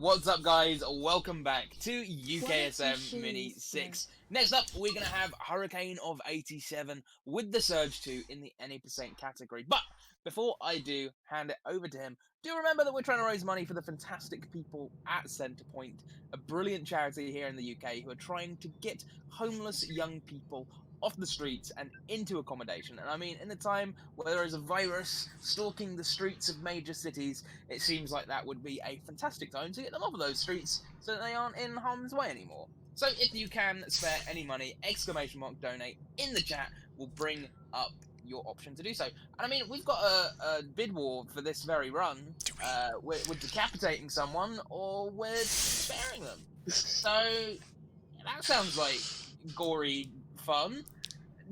What's up, guys? Welcome back to UKSMini 6. Next up, we're going to have Hurricane of 87 with the Surge 2 in the any percent category. But before I do hand it over to him, do remember that we're trying to raise money for the fantastic people at Centrepoint, a brilliant charity here in the UK who are trying to get homeless young people off the streets and into accommodation. And I mean, in a time where there is a virus stalking the streets of major cities, it seems like that would be a fantastic time to get them off of those streets so that they aren't in harm's way anymore. So if you can spare any money, _donate in the chat will bring up your option to do so. And I mean, we've got a bid war for this very run. We're decapitating someone or we're sparing them. So that sounds like gory fun.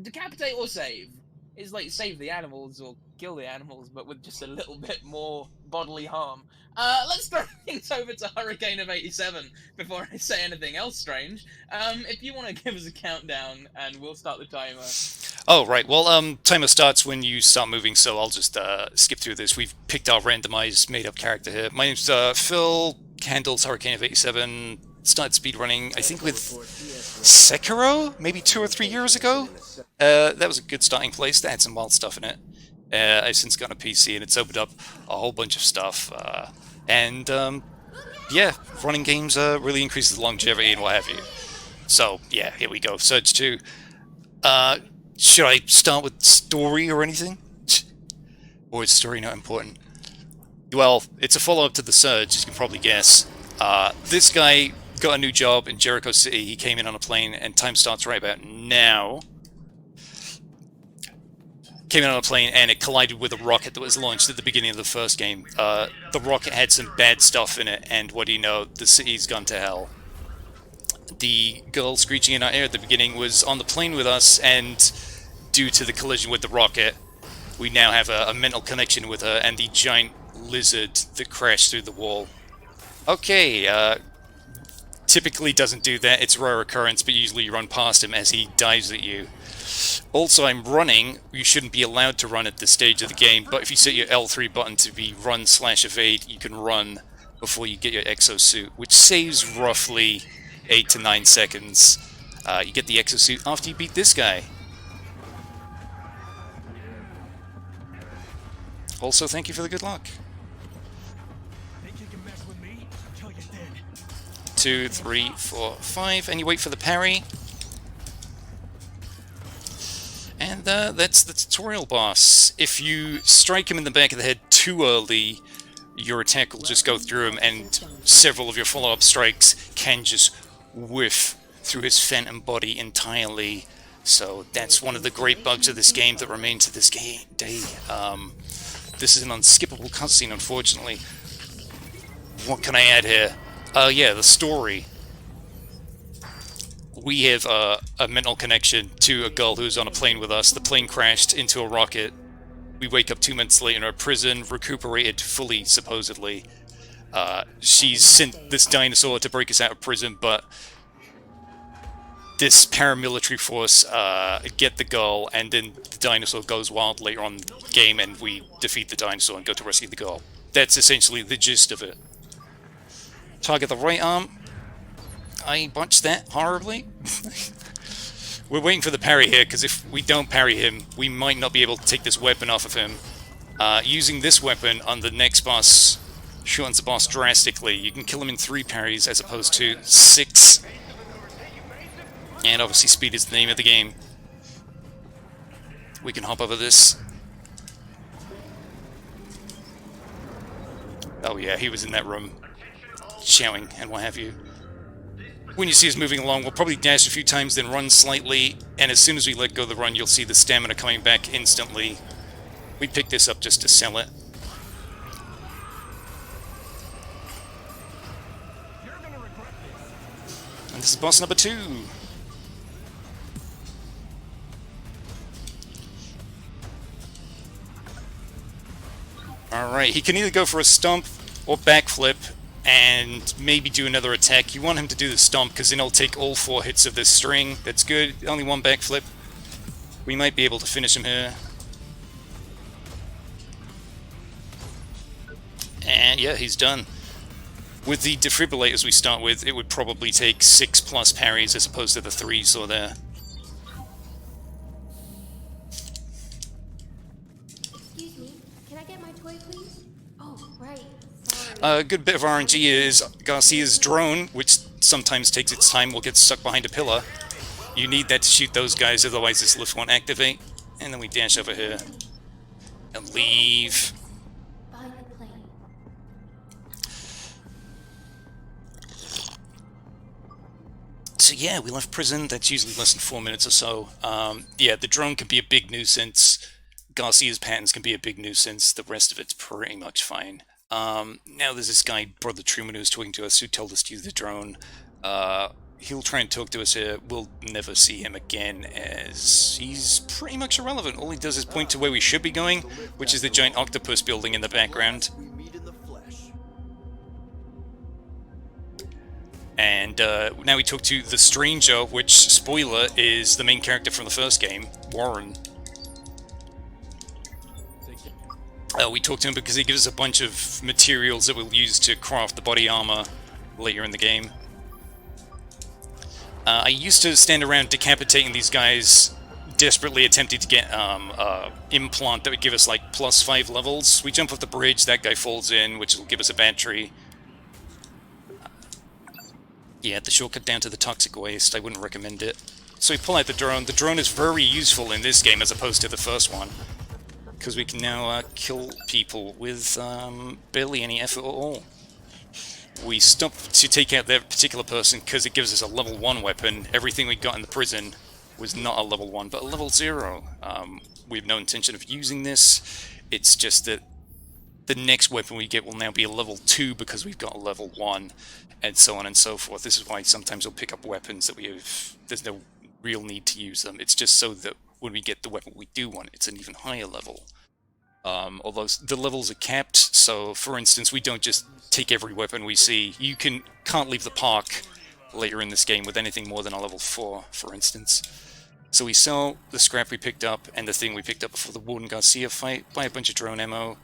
Decapitate or save is like save the animals or kill the animals, but with just a little bit more bodily harm. Let's throw things over to Hurricane of 87 before I say anything else strange. If you want to give us a countdown, and we'll start the timer. Oh, right. Well, timer starts when you start moving, so I'll just skip through this. We've picked our randomized, made-up character here. My name's Phil, handles Hurricane of 87, started speedrunning, I think, with Sekiro, maybe 2 or 3 years ago. That was a good starting place. That had some wild stuff in it. I've since gotten a PC, and it's opened up a whole bunch of stuff. Yeah, running games really increases the longevity and what have you. So, yeah, here we go. Surge 2. Should I start with story or anything? Or is story not important? Well, it's a follow-up to the Surge, as you can probably guess. This guy got a new job in Jericho City. He came in on a plane, and time starts right about now. Came in on a plane, and it collided with a rocket that was launched at the beginning of the first game. The rocket had some bad stuff in it, and what do you know? The city's gone to hell. The girl screeching in our ear at the beginning was on the plane with us, and due to the collision with the rocket, we now have a mental connection with her and the giant lizard that crashed through the wall. Okay, typically doesn't do that. It's a rare occurrence, but usually you run past him as he dives at you. Also, I'm running. You shouldn't be allowed to run at this stage of the game, but if you set your L3 button to be run/evade, you can run before you get your exosuit, which saves roughly 8 to 9 seconds. You get the exosuit after you beat this guy. Also, thank you for the good luck. 2, 3, 4, 5, and you wait for the parry. And that's the tutorial boss. If you strike him in the back of the head too early, your attack will just go through him, and several of your follow-up strikes can just whiff through his phantom body entirely. So that's one of the great bugs of this game that remains to this day. This is an unskippable cutscene, unfortunately. What can I add here? Yeah, the story. We have a mental connection to a girl who's on a plane with us. The plane crashed into a rocket. We wake up 2 months later in a prison, recuperated fully, supposedly. She's sent this dinosaur to break us out of prison, but this paramilitary force get the girl, and then the dinosaur goes wild later on in the game, and we defeat the dinosaur and go to rescue the girl. That's essentially the gist of it. Target the right arm. I botched that horribly. We're waiting for the parry here, because if we don't parry him, we might not be able to take this weapon off of him. Using this weapon on the next boss shortens the boss drastically. You can kill him in 3 parries as opposed to 6. And obviously speed is the name of the game. We can hop over this. Oh yeah, he was in that room, shouting and what have you. When you see us moving along, we'll probably dash a few times, then run slightly, and as soon as we let go of the run, you'll see the stamina coming back instantly. We picked this up just to sell it. And this is boss number 2. Alright, he can either go for a stomp or backflip, and maybe do another attack. You want him to do the stomp, because then he'll take all 4 hits of this string. That's good. Only 1 backflip. We might be able to finish him here. And yeah, he's done. With the defibrillators we start with, it would probably take 6+ parries as opposed to the 3 saw there. Excuse me, can I get my toy, please? Oh, right. Sorry. A good bit of RNG is Garcia's drone, which sometimes takes its time, will get stuck behind a pillar. You need that to shoot those guys, otherwise this lift won't activate. And then we dash over here and leave. Behind the plane. So yeah, we left prison. That's usually less than 4 minutes or so. Yeah, the drone can be a big nuisance. Garcia's patterns can be a big nuisance. The rest of it's pretty much fine. Now there's this guy, Brother Truman, who's talking to us, who told us to use the drone. He'll try and talk to us here. We'll never see him again, as he's pretty much irrelevant. All he does is point to where we should be going, which is the giant octopus building in the background. And now we talk to the Stranger, which, spoiler, is the main character from the first game, Warren. We talk to him because he gives us a bunch of materials that we'll use to craft the body armor later in the game. I used to stand around decapitating these guys, desperately attempting to get implant that would give us like +5 levels. We jump off the bridge, that guy falls in, which will give us a battery. Yeah, the shortcut down to the toxic waste, I wouldn't recommend it. So we pull out the drone. The drone is very useful in this game as opposed to the first one, because we can now kill people with barely any effort at all. We stop to take out that particular person because it gives us a level 1 weapon. Everything we got in the prison was not a level 1, but a level 0. We have no intention of using this. It's just that the next weapon we get will now be a level 2 because we've got a level 1, and so on and so forth. This is why sometimes we'll pick up weapons that we have... There's no real need to use them. It's just so that when we get the weapon we do want, it's an even higher level. Although the levels are capped, so for instance, we don't just take every weapon we see. You can't leave the park later in this game with anything more than a level 4, for instance. So we sell the scrap we picked up and the thing we picked up before the Warden Garcia fight, buy a bunch of drone ammo,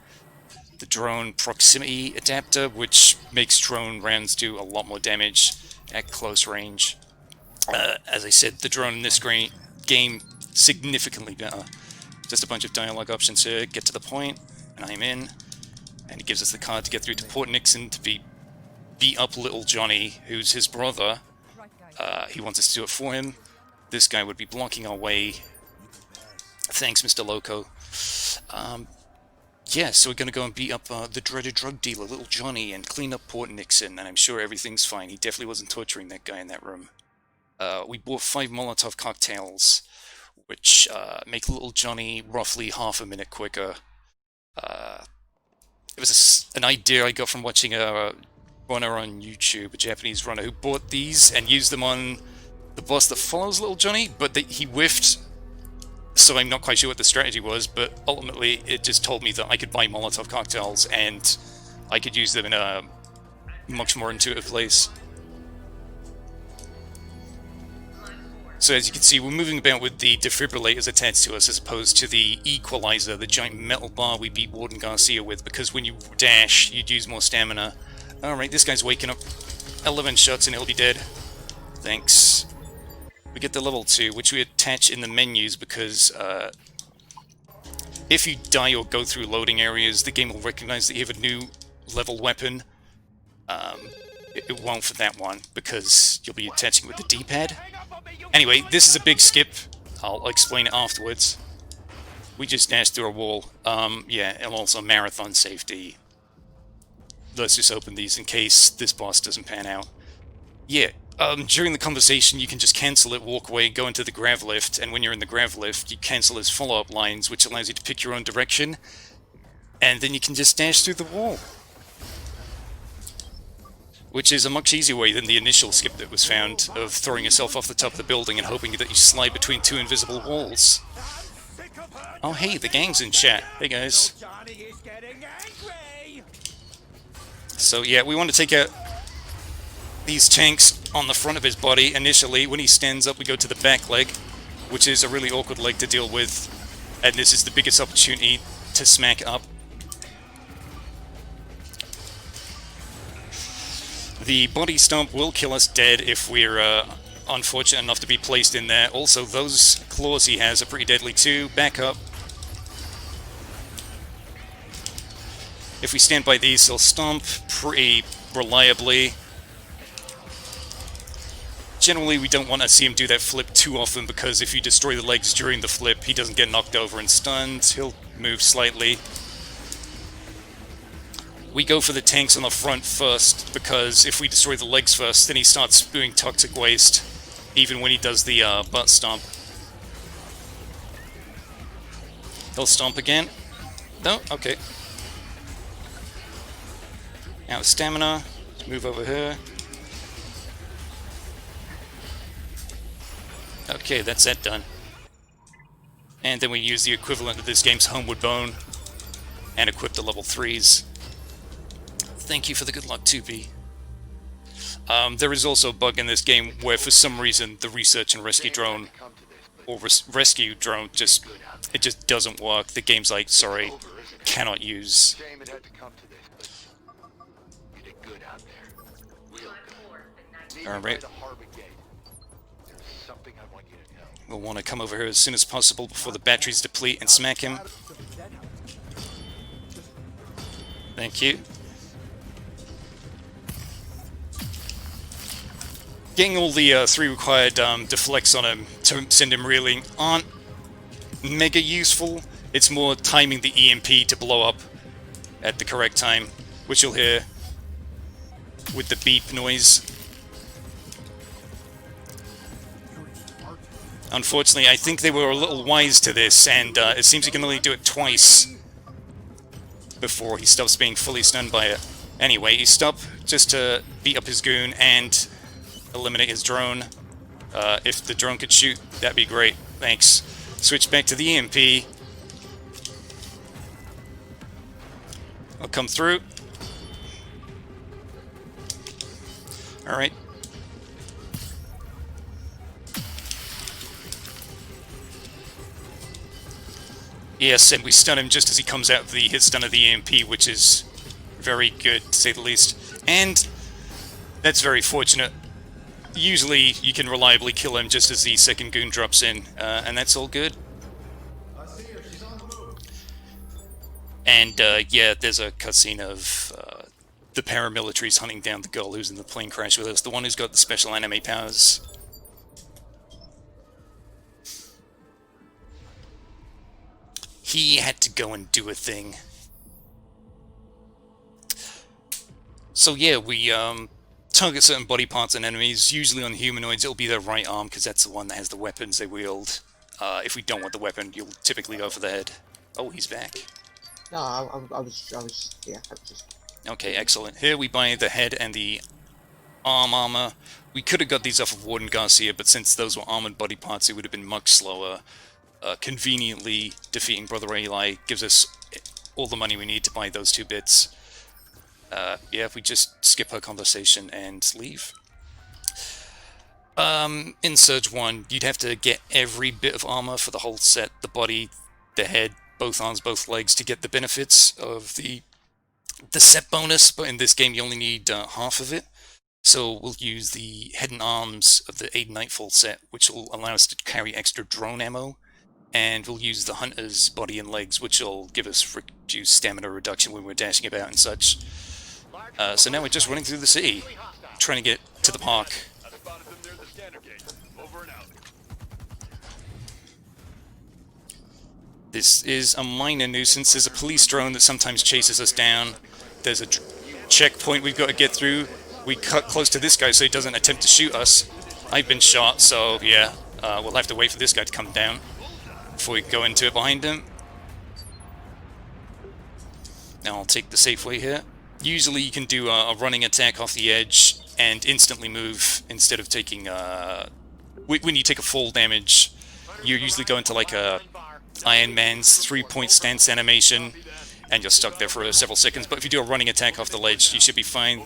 the drone proximity adapter, which makes drone rounds do a lot more damage at close range. As I said, the drone in this game significantly better. Just a bunch of dialogue options here, get to the point, and I'm in. And he gives us the card to get through to Port Nixon to beat up little Johnny, who's his brother. He wants us to do it for him. This guy would be blocking our way. Thanks, Mr. Loco. Yeah, so we're going to go and beat up the dreaded drug dealer, little Johnny, and clean up Port Nixon, and I'm sure everything's fine. He definitely wasn't torturing that guy in that room. We bought 5 Molotov cocktails, which make little Johnny roughly half a minute quicker. It was an idea I got from watching a runner on YouTube, a Japanese runner, who bought these and used them on the boss that follows little Johnny, but he whiffed, so I'm not quite sure what the strategy was, but ultimately it just told me that I could buy Molotov cocktails and I could use them in a much more intuitive place. So as you can see, we're moving about with the defibrillators attached to us as opposed to the equalizer, the giant metal bar we beat Warden Garcia with, because when you dash, you'd use more stamina. Alright, this guy's waking up. 11 shots and he'll be dead. Thanks. We get the level 2, which we attach in the menus because if you die or go through loading areas, the game will recognize that you have a new level weapon. It won't for that one, because you'll be attaching with the D-pad. Anyway, this is a big skip. I'll explain it afterwards. We just dashed through a wall. Yeah, and also marathon safety. Let's just open these in case this boss doesn't pan out. Yeah, during the conversation you can just cancel it, walk away, go into the grav lift, and when you're in the grav lift, you cancel his follow-up lines, which allows you to pick your own direction, and then you can just dash through the wall. Which is a much easier way than the initial skip that was found, of throwing yourself off the top of the building and hoping that you slide between 2 invisible walls. Oh hey, the gang's in chat. Hey guys. So yeah, we want to take out these tanks on the front of his body initially. When he stands up, we go to the back leg, which is a really awkward leg to deal with, and this is the biggest opportunity to smack up. The body stomp will kill us dead if we're unfortunate enough to be placed in there. Also, those claws he has are pretty deadly too. Back up. If we stand by these, they'll stomp pretty reliably. Generally, we don't want to see him do that flip too often, because if you destroy the legs during the flip, he doesn't get knocked over and stunned. He'll move slightly. We go for the tanks on the front first, because if we destroy the legs first, then he starts spewing toxic waste, even when he does the butt stomp. He'll stomp again. No? Okay. Out of stamina. Let's move over here. Okay, that's that done. And then we use the equivalent of this game's Homeward Bone and equip the level 3s. Thank you for the good luck, 2B. There is also a bug in this game where for some reason the research and rescue drone, or rescue drone, just doesn't work. The game's like, sorry, cannot use. Alright. We'll want to come over here as soon as possible before the batteries deplete and smack him. Thank you. Getting all the 3 required deflects on him to send him reeling aren't mega useful. It's more timing the EMP to blow up at the correct time, which you'll hear with the beep noise. Unfortunately, I think they were a little wise to this, and it seems he can only do it twice before he stops being fully stunned by it. Anyway, he stopped just to beat up his goon and eliminate his drone. If the drone could shoot, that'd be great. Thanks. Switch back to the EMP. I'll come through. Alright. Yes, and we stun him just as he comes out of the hit stun of the EMP, which is very good, to say the least. And that's very fortunate. Usually you can reliably kill him just as the second goon drops in, and that's all good. And yeah, there's a cutscene of the paramilitaries hunting down the girl who's in the plane crash with us, the one who's got the special anime powers. He had to go and do a thing. So yeah, we target certain body parts and enemies. Usually on humanoids, it'll be their right arm, because that's the one that has the weapons they wield. If we don't want the weapon, you'll typically go for the head. Oh, he's back. No, I was, yeah, I was just... Okay, excellent. Here we buy the head and the armor. We could have got these off of Warden Garcia, but since those were armored body parts, it would have been much slower. Conveniently, defeating Brother Eli gives us all the money we need to buy those 2 bits. Yeah, if we just skip her conversation and leave. In Surge 1, you'd have to get every bit of armor for the whole set, the body, the head, both arms, both legs, to get the benefits of the set bonus, but in this game you only need half of it. So we'll use the head and arms of the Aid Nightfall set, which will allow us to carry extra drone ammo. And we'll use the Hunter's body and legs, which will give us reduced stamina reduction when we're dashing about and such. So now we're just running through the city, trying to get to the park. This is a minor nuisance. There's a police drone that sometimes chases us down. There's a checkpoint we've got to get through. We cut close to this guy so he doesn't attempt to shoot us. I've been shot, so yeah, we'll have to wait for this guy to come down before we go into it behind him. Now I'll take the safe way here. Usually you can do a running attack off the edge and instantly move instead of taking... when you take a fall damage, you usually go into like a Iron Man's 3-point stance animation and you're stuck there for several seconds. But if you do a running attack off the ledge, you should be fine.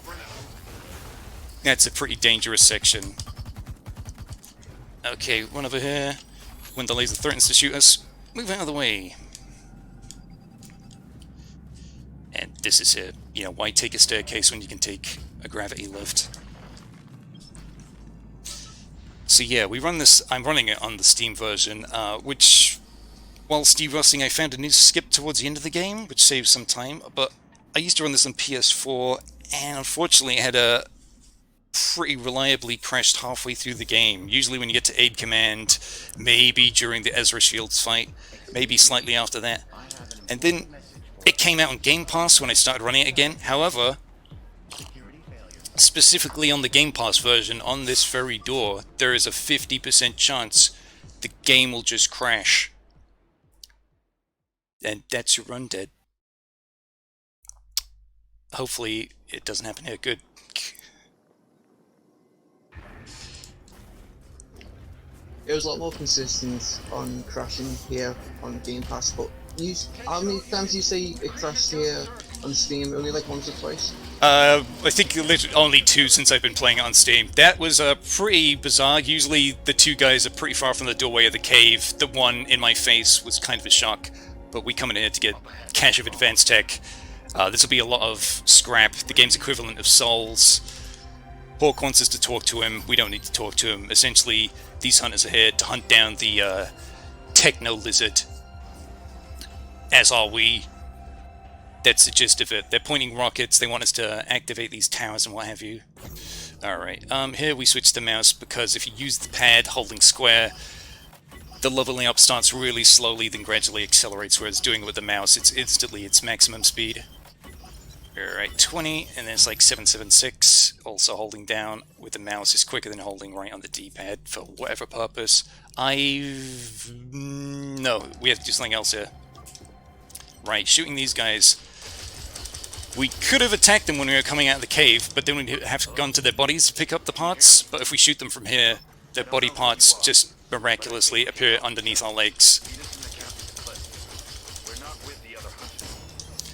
That's a pretty dangerous section. Okay, run over here. When the laser threatens to shoot us, move out of the way. And this is it. You know, why take a staircase when you can take a gravity lift. So yeah, we run this. I'm running it on the Steam version, which, while derussing, I found a new skip towards the end of the game, which saves some time. But I used to run this on PS4, and unfortunately, it had a pretty reliably crashed halfway through the game. Usually, when you get to aid command, maybe during the Ezra Shields fight, maybe slightly after that, and then it came out on Game Pass when I started running it again. However, specifically on the Game Pass version, on this very door, there is a 50% chance the game will just crash. And that's your run dead. Hopefully it doesn't happen here. Good. It was a lot more consistent on crashing here on Game Pass, but how many times do you say it crashed here on Steam? Only like once or twice? I think literally only 2 since I've been playing it on Steam. That was pretty bizarre. Usually the 2 guys are pretty far from the doorway of the cave. The one in my face was kind of a shock, but we come in here to get cache of advanced tech. This will be a lot of scrap, the game's equivalent of souls. Hawk wants us to talk to him, we don't need to talk to him. Essentially, these hunters are here to hunt down the techno lizard. As are we. That's the gist of it. They're pointing rockets, they want us to activate these towers and what have you. Alright, here we switch the mouse because if you use the pad holding square, the leveling up starts really slowly, then gradually accelerates, whereas doing it with the mouse, it's instantly its maximum speed. Alright, 20, and then it's like 776, also holding down with the mouse is quicker than holding right on the D-pad for whatever purpose. No, we have to do something else here. Right, shooting these guys. We could have attacked them when we were coming out of the cave, but then we'd have gone to their bodies to pick up the parts, but if we shoot them from here, their body parts just miraculously appear underneath our legs.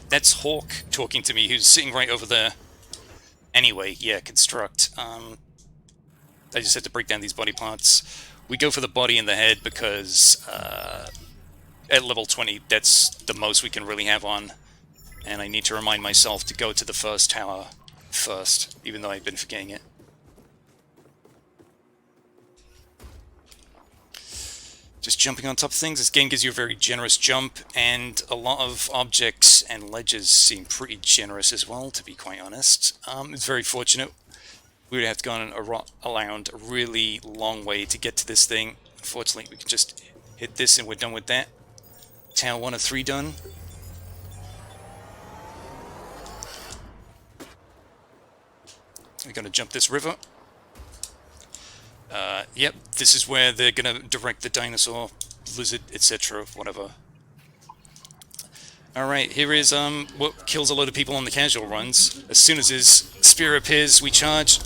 That's Hawk talking to me, who's sitting right over there. Anyway, yeah, construct. I just had to break down these body parts. We go for the body and the head because at level 20, that's the most we can really have on. And I need to remind myself to go to the first tower first, even though I've been forgetting it. Just jumping on top of things. This game gives you a very generous jump, and a lot of objects and ledges seem pretty generous as well, to be quite honest. It's very fortunate. We would have to go on around a really long way to get to this thing. Unfortunately, we can just hit this and we're done with that. Tower 1 of 3 done. We're going to jump this river. Yep, this is where they're going to direct the dinosaur, lizard, etc., whatever. Alright, here is what kills a load of people on the casual runs. As soon as his spear appears, we charge,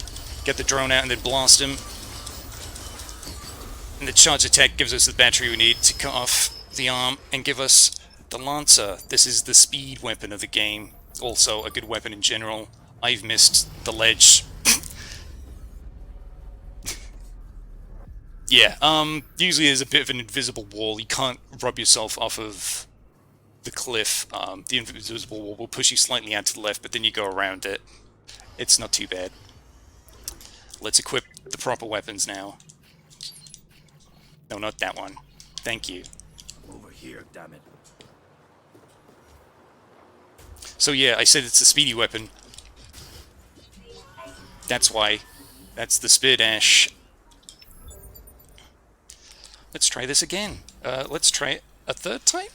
get the drone out and then blast him. And the charge attack gives us the battery we need to cut off the arm and give us the Lancer. This is the speed weapon of the game. Also a good weapon in general. I've missed the ledge. Yeah, usually there's a bit of an invisible wall. You can't rub yourself off of the cliff. The invisible wall will push you slightly out to the left, but then you go around it. It's not too bad. Let's equip the proper weapons now. No, not that one. Thank you. Over here, damn it. So yeah, I said it's a speedy weapon. That's why. That's the spear dash. Let's try this again. Let's try it a third time?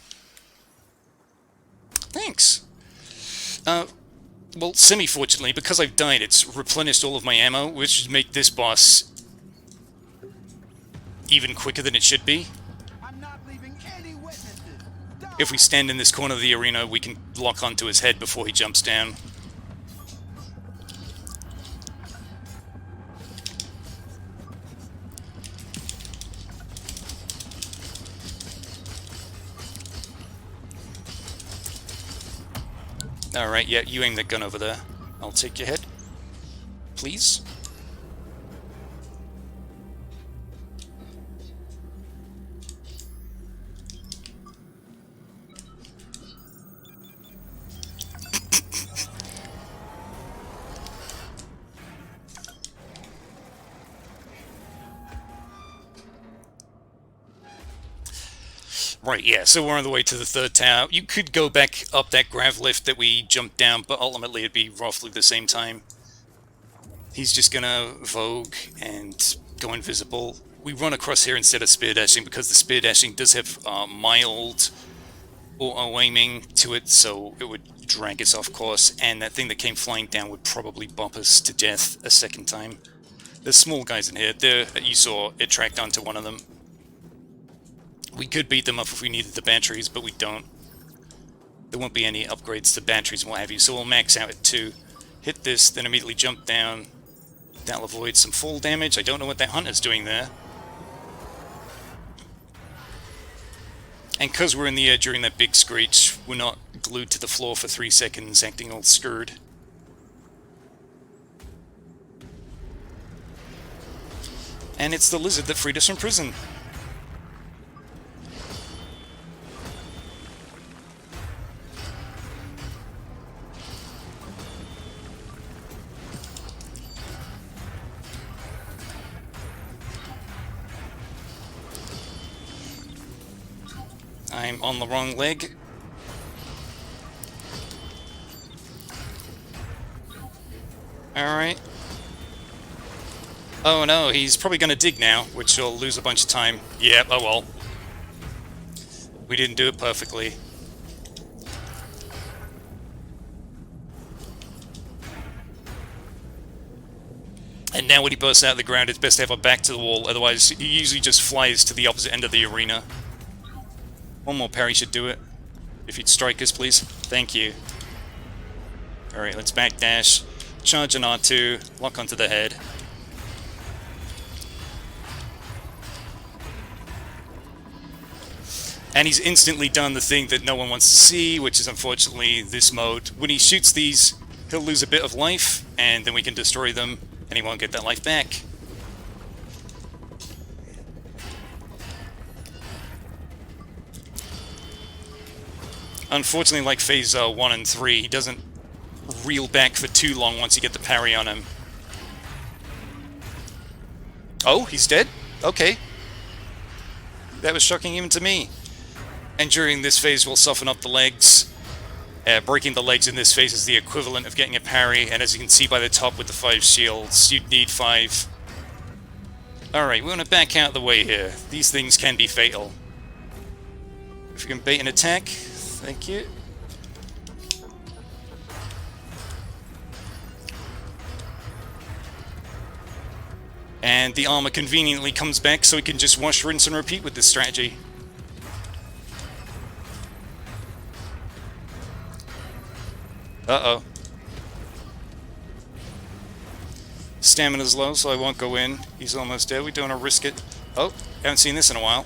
Thanks. Well, semi-fortunately, because I've died, it's replenished all of my ammo, which should make this boss even quicker than it should be. I'm not leaving any witnesses. If we stand in this corner of the arena, we can lock onto his head before he jumps down. Alright, yeah, you aim that gun over there. I'll take your head. Please? Right, yeah, so we're on the way to the third tower. You could go back up that grav lift that we jumped down, but ultimately it'd be roughly the same time. He's just gonna Vogue and go invisible. We run across here instead of spear dashing because the spear dashing does have mild auto-aiming to it, so it would drag us off course, and that thing that came flying down would probably bump us to death a second time. There's small guys in here. There, you saw it tracked onto one of them. We could beat them up if we needed the batteries, but we don't. There won't be any upgrades to batteries and what have you, so we'll max out at 2. Hit this, then immediately jump down. That'll avoid some fall damage. I don't know what that hunter's doing there. And because we're in the air during that big screech, we're not glued to the floor for 3 seconds, acting all scared. And it's the lizard that freed us from prison. I'm on the wrong leg. Alright. Oh no, he's probably gonna dig now, which will lose a bunch of time. Yep, oh well. We didn't do it perfectly. And now when he bursts out of the ground, it's best to have our back to the wall, otherwise he usually just flies to the opposite end of the arena. One more parry should do it. If you'd strike us, please. Thank you. Alright, let's backdash. Charge an R2. Lock onto the head. And he's instantly done the thing that no one wants to see, which is unfortunately this mode. When he shoots these, he'll lose a bit of life, and then we can destroy them, and he won't get that life back. Unfortunately, like phase 1 and 3, he doesn't reel back for too long once you get the parry on him. Oh, he's dead? Okay. That was shocking even to me. And during this phase, we'll soften up the legs. Breaking the legs in this phase is the equivalent of getting a parry, and as you can see by the top with the 5 shields, you'd need 5. Alright, we want to back out of the way here. These things can be fatal. If you can bait an attack, thank you. And the armor conveniently comes back so we can just wash, rinse, and repeat with this strategy. Uh-oh. Stamina's low, so I won't go in. He's almost dead. We don't want to risk it. Oh, haven't seen this in a while.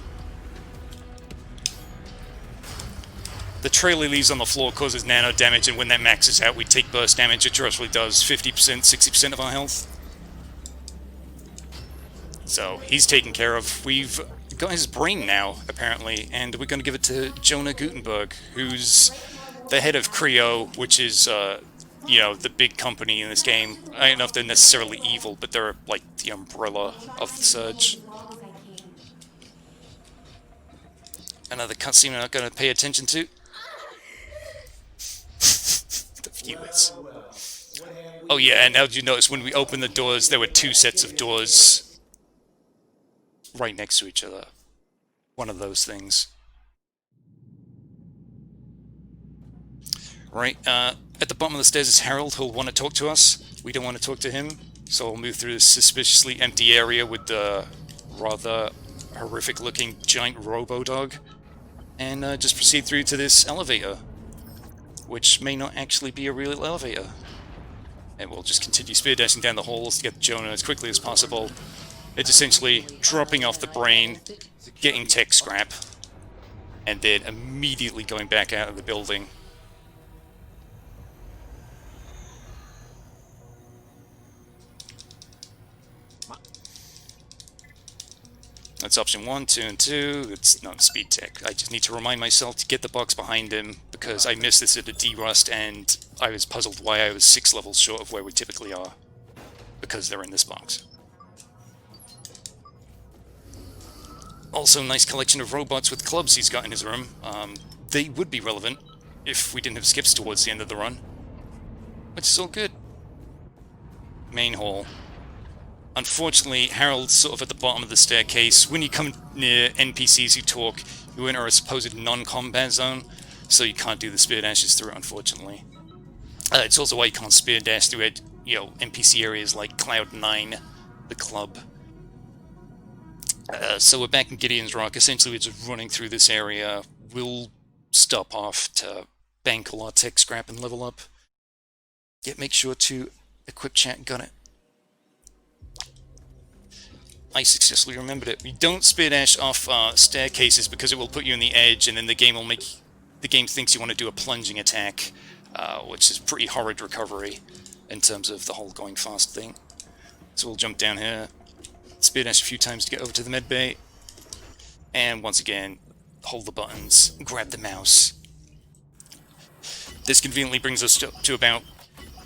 The trail he leaves on the floor causes nano damage, and when that maxes out, we take burst damage. It roughly does 50%, 60% of our health. So, he's taken care of. We've got his brain now, apparently, and we're going to give it to Jonah Gutenberg, who's the head of Creo, which is, you know, the big company in this game. I don't know if they're necessarily evil, but they're, like, the umbrella of the Surge. Another cutscene I'm not going to pay attention to. The viewers. Oh yeah, and now did you notice when we opened the doors, there were 2 sets of doors right next to each other. One of those things. Right, at the bottom of the stairs is Harold, who'll want to talk to us. We don't want to talk to him, so we'll move through this suspiciously empty area with the rather horrific-looking giant robo-dog, and just proceed through to this elevator, which may not actually be a real elevator. And we'll just continue spear dashing down the halls to get Jonah as quickly as possible. It's essentially dropping off the brain, getting tech scrap, and then immediately going back out of the building. That's option 1, 2, and 2. It's not speed tech. I just need to remind myself to get the box behind him, because I missed this at a D-Rust, and I was puzzled why I was 6 levels short of where we typically are. Because they're in this box. Also, nice collection of robots with clubs he's got in his room. They would be relevant if we didn't have skips towards the end of the run. Which is all good. Main hall. Unfortunately, Harold's sort of at the bottom of the staircase. When you come near NPCs who talk, you enter a supposed non-combat zone, so you can't do the spear dashes through it, unfortunately. It's also why you can't spear dash through it, NPC areas like Cloud 9, the club. So we're back in Gideon's Rock. Essentially, we're just running through this area. We'll stop off to bank all our tech scrap and level up. Make sure to equip chat. Got it. I successfully remembered it. We don't spear dash off staircases because it will put you on the edge, and then the game thinks you want to do a plunging attack, which is pretty horrid recovery in terms of the whole going fast thing. So we'll jump down here, spear dash a few times to get over to the med bay, and once again, hold the buttons, grab the mouse. This conveniently brings us to about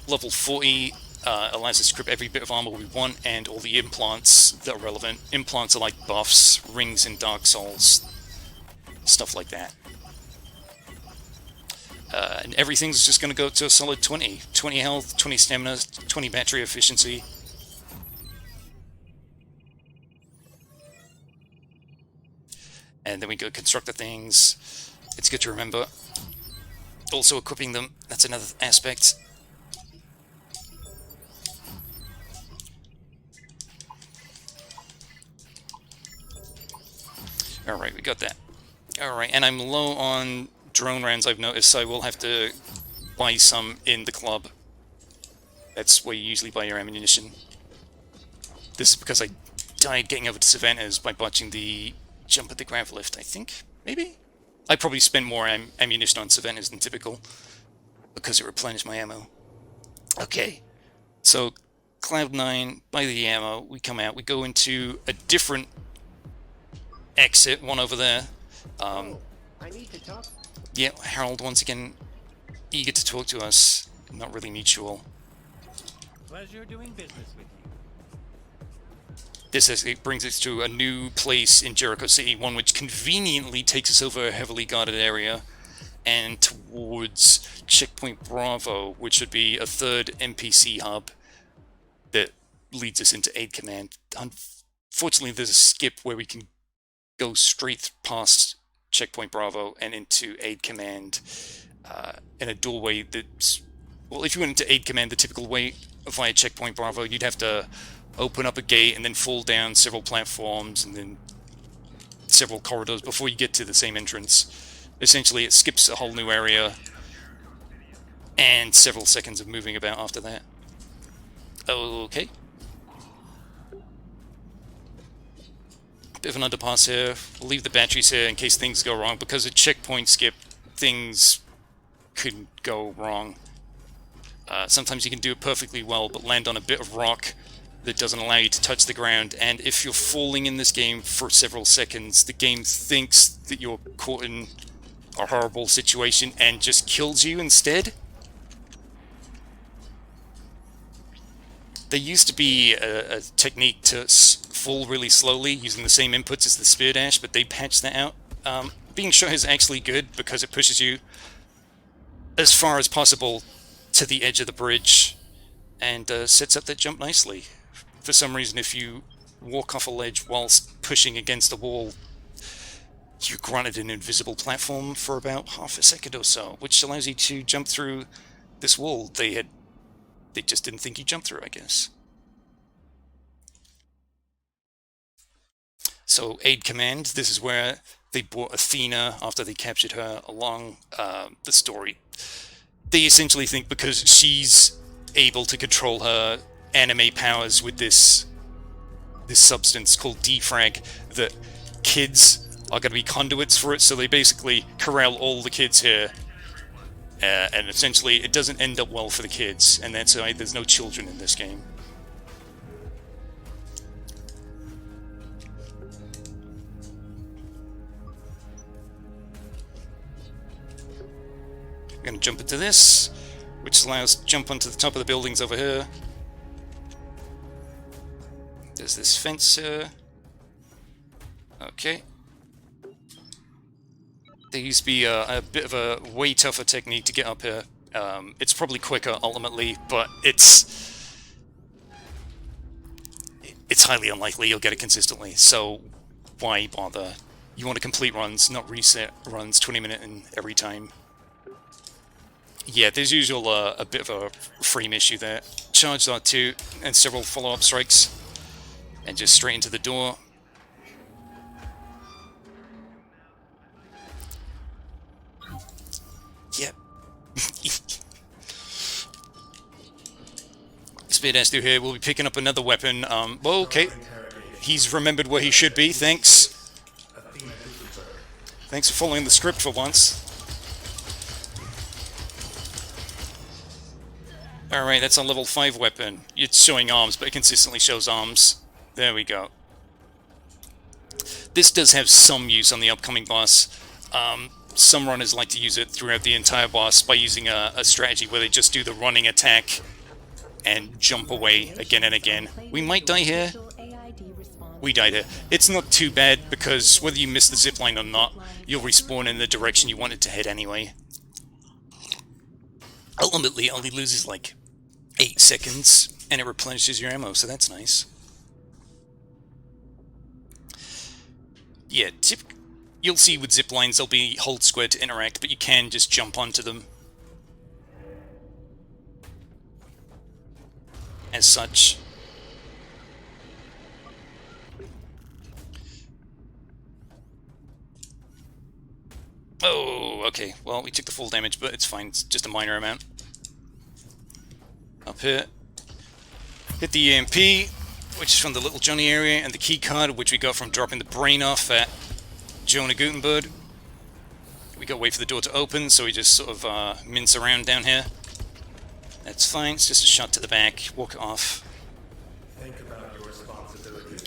level 40. Allows us to equip every bit of armor we want and all the implants that are relevant. Implants are like buffs, rings in Dark Souls, stuff like that. And everything's just going to go to a solid 20. 20 health, 20 stamina, 20 battery efficiency. And then we go construct the things. It's good to remember. Also equipping them, that's another aspect. Alright, we got that. Alright, and I'm low on drone rounds, I've noticed, so I will have to buy some in the club. That's where you usually buy your ammunition. This is because I died getting over to Savannah's by botching the jump at the grav lift, I think? Maybe? I probably spent more ammunition on Savannah's than typical, because it replenished my ammo. Okay, so Cloud 9, buy the ammo, we come out, we go into a different exit, one over there. I need to talk. Yeah, Harold once again eager to talk to us. Not really mutual. Pleasure doing business with you. This brings us to a new place in Jericho City, one which conveniently takes us over a heavily guarded area and towards Checkpoint Bravo, which would be a third NPC hub that leads us into Aid Command. Unfortunately, there's a skip where we can go straight past Checkpoint Bravo and into Aid Command in a doorway that's... Well, if you went into Aid Command the typical way via Checkpoint Bravo, you'd have to open up a gate and then fall down several platforms and then several corridors before you get to the same entrance. Essentially, it skips a whole new area and several seconds of moving about after that. Okay. Bit of an underpass here. We'll leave the batteries here in case things go wrong, because a checkpoint skip, things could go wrong. Sometimes you can do it perfectly well, but land on a bit of rock that doesn't allow you to touch the ground, and if you're falling in this game for several seconds, the game thinks that you're caught in a horrible situation and just kills you instead. There used to be a technique to fall really slowly using the same inputs as the spear dash, but they patched that out. Being shot is actually good because it pushes you as far as possible to the edge of the bridge and sets up that jump nicely. For some reason, if you walk off a ledge whilst pushing against a wall, you're granted an invisible platform for about half a second or so, which allows you to jump through this wall they just didn't think you jumped through, I guess. So, Aid Command, this is where they brought Athena after they captured her along the story. They essentially think because she's able to control her anime powers with this substance called defrag, that kids are going to be conduits for it, so they basically corral all the kids here. And essentially, it doesn't end up well for the kids, and that's why there's no children in this game. We're going to jump into this, which allows us to jump onto the top of the buildings over here. There's this fence here. Okay. There used to be a bit of a way tougher technique to get up here. It's probably quicker ultimately, but it's highly unlikely you'll get it consistently, so why bother? You want to complete runs, not reset runs 20-minute in every time. Yeah, there's usually a bit of a frame issue there. Charge R2 and several follow-up strikes, and just straight into the door. Yep. Speed dash through here. We'll be picking up another weapon. Well, okay. He's remembered where he should be. Thanks. Thanks for following the script for once. Alright, that's a level 5 weapon. It's showing arms, but it consistently shows arms. There we go. This does have some use on the upcoming boss. Some runners like to use it throughout the entire boss by using a strategy where they just do the running attack and jump away again and again. We might die here. We died here. It's not too bad because whether you miss the zipline or not, you'll respawn in the direction you want it to head anyway. Ultimately, it only loses like 8 seconds and it replenishes your ammo, so that's nice. Yeah, you'll see with ziplines they'll be hold square to interact, but you can just jump onto them. As such. Oh, okay. Well, we took the full damage, but it's fine. It's just a minor amount. Up here. Hit the EMP, which is from the Little Johnny area, and the key card, which we got from dropping the brain off at Jonah Gutenberg. We got to wait for the door to open, so we just sort of mince around down here. That's fine. It's just a shot to the back. Walk it off.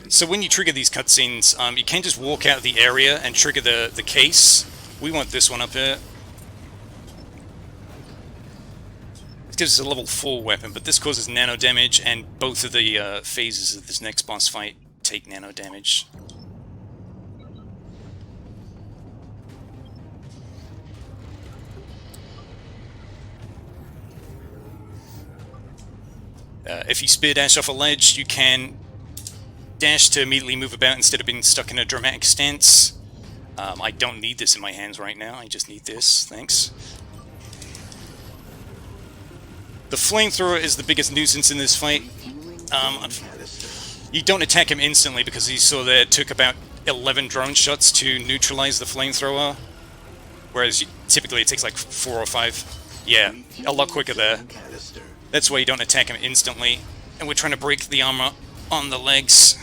So when you trigger these cutscenes, you can just walk out of the area and trigger the case. We want this one up here. It gives us a level 4 weapon, but this causes nano damage, and both of the phases of this next boss fight take nano damage. If you spear dash off a ledge, you can dash to immediately move about instead of being stuck in a dramatic stance. I don't need this in my hands right now, I just need this, thanks. The flamethrower is the biggest nuisance in this fight. You don't attack him instantly because he saw that it took about 11 drone shots to neutralize the flamethrower. Whereas typically it takes like 4 or 5. Yeah, a lot quicker there. That's why you don't attack him instantly. And we're trying to break the armor on the legs.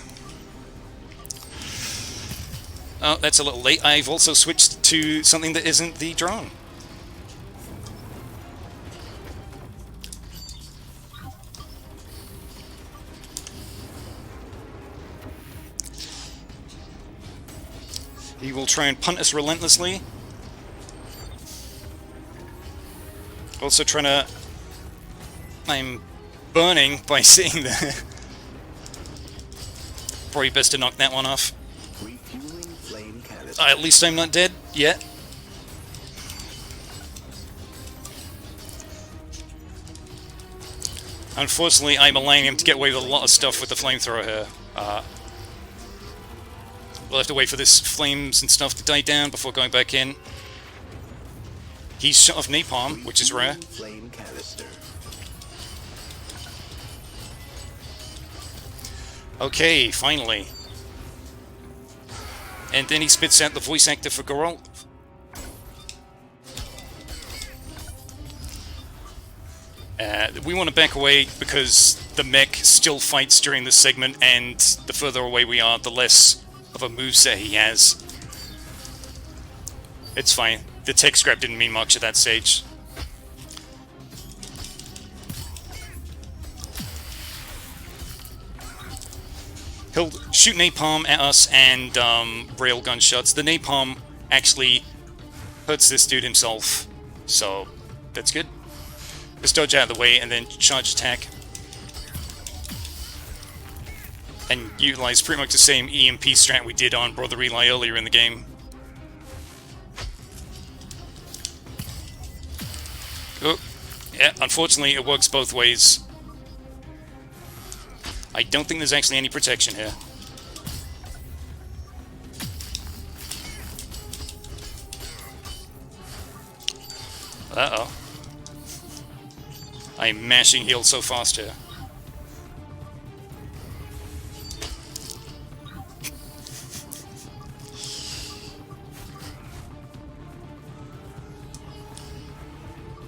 Oh, that's a little late. I've also switched to something that isn't the drone. He will try and punt us relentlessly. Also trying to... I'm burning by sitting there. Probably best to knock that one off. At least I'm not dead yet. Unfortunately, I'm allowing him to get away with a lot of stuff with the flamethrower here. We'll have to wait for this flames and stuff to die down before going back in. He's shot off napalm, which is rare. Okay, finally. And then he spits out the voice actor for Geralt. We want to back away because the mech still fights during this segment, and the further away we are, the less of a moveset he has. It's fine. The tech scrap didn't mean much at that stage. He'll shoot napalm at us and railgun shots. The napalm actually hurts this dude himself, so that's good. Just dodge out of the way and then charge attack. and utilize pretty much the same EMP strat we did on Brother Eli earlier in the game. Oh, yeah, unfortunately it works both ways. I don't think there's actually any protection here. Uh-oh. I'm mashing heal so fast here.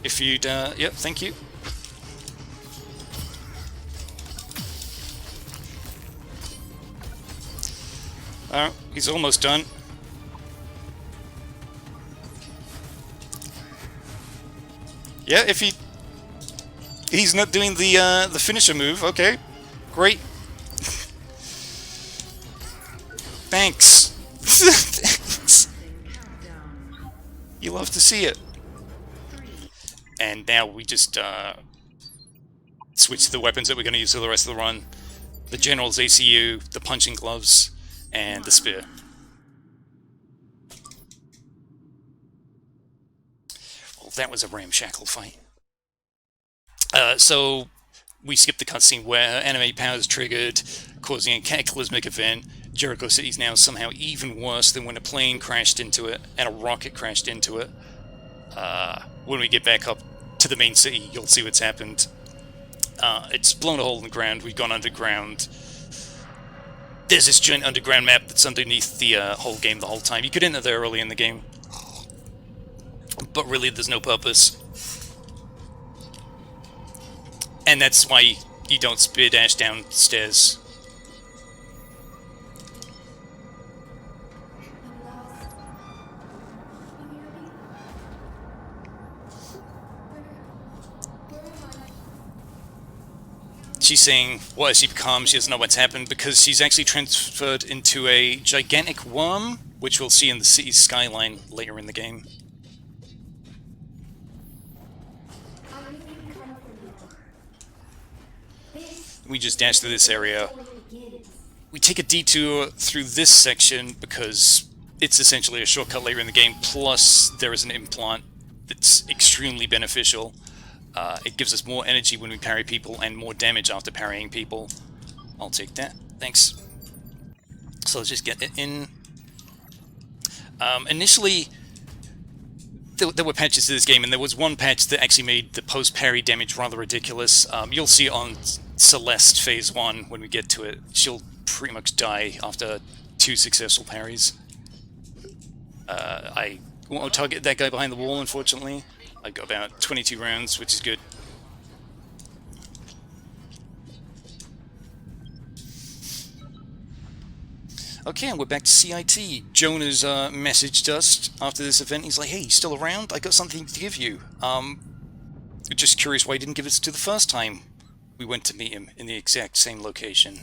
If you'd, yep, thank you. Oh, he's almost done. Yeah, if he's not doing the finisher move, okay, great. Thanks. Thanks. You love to see it. And now we just switch to the weapons that we're going to use for the rest of the run. The General's ACU, the punching gloves, and the spear. Well, that was a ramshackle fight. So we skipped the cutscene where anime powers triggered, causing a cataclysmic event. Jericho City's now somehow even worse than when a plane crashed into it and a rocket crashed into it. When we get back up to the main city, you'll see what's happened. It's blown a hole in the ground. We've gone underground. There's this giant underground map that's underneath the whole game the whole time. You could enter there early in the game, but really there's no purpose. And that's why you don't spear dash downstairs. She's saying, what has she become? She doesn't know what's happened because she's actually transferred into a gigantic worm, which we'll see in the city's skyline later in the game. We just dash through this area. We take a detour through this section because it's essentially a shortcut later in the game, plus there is an implant that's extremely beneficial. It gives us more energy when we parry people and more damage after parrying people. I'll take that. Thanks. So let's just get it in. Initially, there were patches to this game, and there was one patch that actually made the post-parry damage rather ridiculous. You'll see on Celeste Phase 1 when we get to it. She'll pretty much die after 2 successful parries. I won't target that guy behind the wall, unfortunately. I got about 22 rounds, which is good. Okay, and we're back to CIT. Jonah's messaged us after this event. He's like, hey, you still around? I got something to give you. Just curious why he didn't give it to the first time we went to meet him in the exact same location.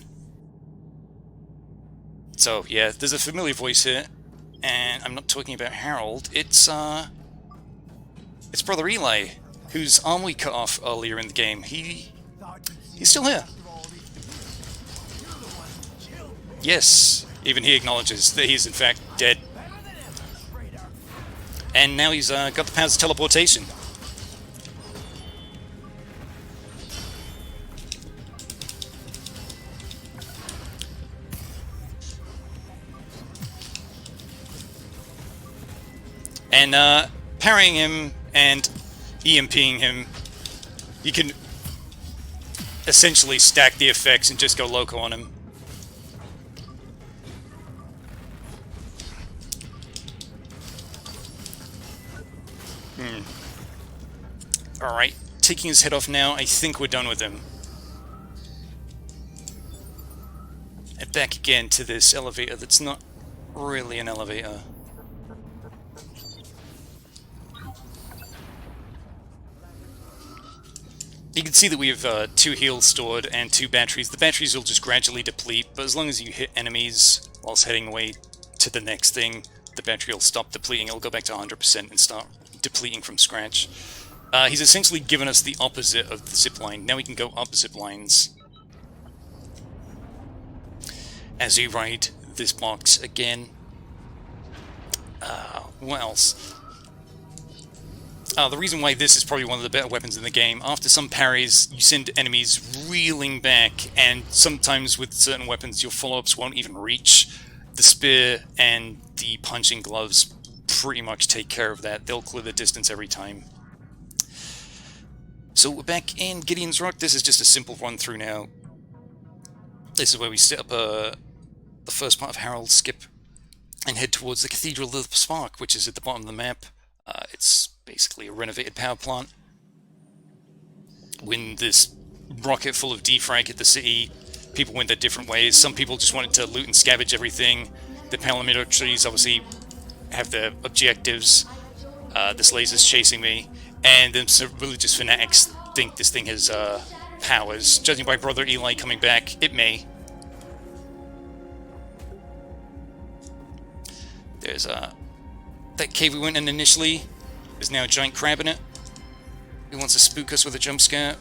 So, yeah, there's a familiar voice here. And I'm not talking about Harold. It's Brother Eli, whose arm we cut off earlier in the game. He's still here. Yes, even he acknowledges that he's in fact dead. And now he's got the powers of teleportation. And parrying him and EMPing him, you can essentially stack the effects and just go loco on him. Alright, taking his head off now, I think we're done with him. And back again to this elevator that's not really an elevator. You can see that we have 2 heals stored and 2 batteries. The batteries will just gradually deplete, but as long as you hit enemies whilst heading away to the next thing, the battery will stop depleting. It'll go back to 100% and start depleting from scratch. He's essentially given us the opposite of the zipline. Now we can go up zip lines. as you ride this box again. What else? The reason why this is probably one of the better weapons in the game, after some parries, you send enemies reeling back, and sometimes with certain weapons your follow-ups won't even reach. The spear and the punching gloves pretty much take care of that. They'll clear the distance every time. So we're back in Gideon's Rock. This is just a simple run through now. This is where we set up the first part of Harold's Skip and head towards the Cathedral of the Spark, which is at the bottom of the map. It's basically a renovated power plant. When this rocket full of defrag hit the city, people went their different ways. Some people just wanted to loot and scavenge everything. The paramilitaries obviously have their objectives. This laser's chasing me. And then some religious fanatics think this thing has powers. Judging by Brother Eli coming back, it may. There's that cave we went in initially. There's now a giant crab in it. He wants to spook us with a jump scare.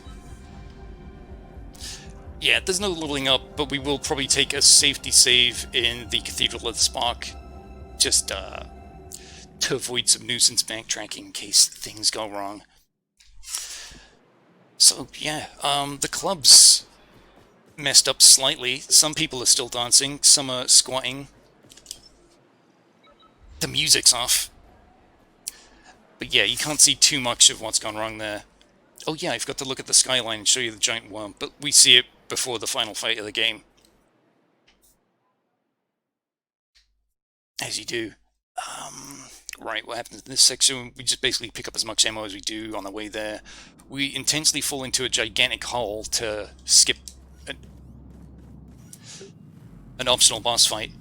Yeah, there's no leveling up, but we will probably take a safety save in the Cathedral of the Spark. Just to avoid some nuisance backtracking in case things go wrong. So, yeah, the club's messed up slightly. Some people are still dancing, some are squatting. The music's off. But yeah, you can't see too much of what's gone wrong there. Oh yeah, I forgot to look at the skyline and show you the giant worm, but we see it before the final fight of the game. As you do. Right, what happens in this section? We just basically pick up as much ammo as we do on the way there. We intentionally fall into a gigantic hole to skip an optional boss fight.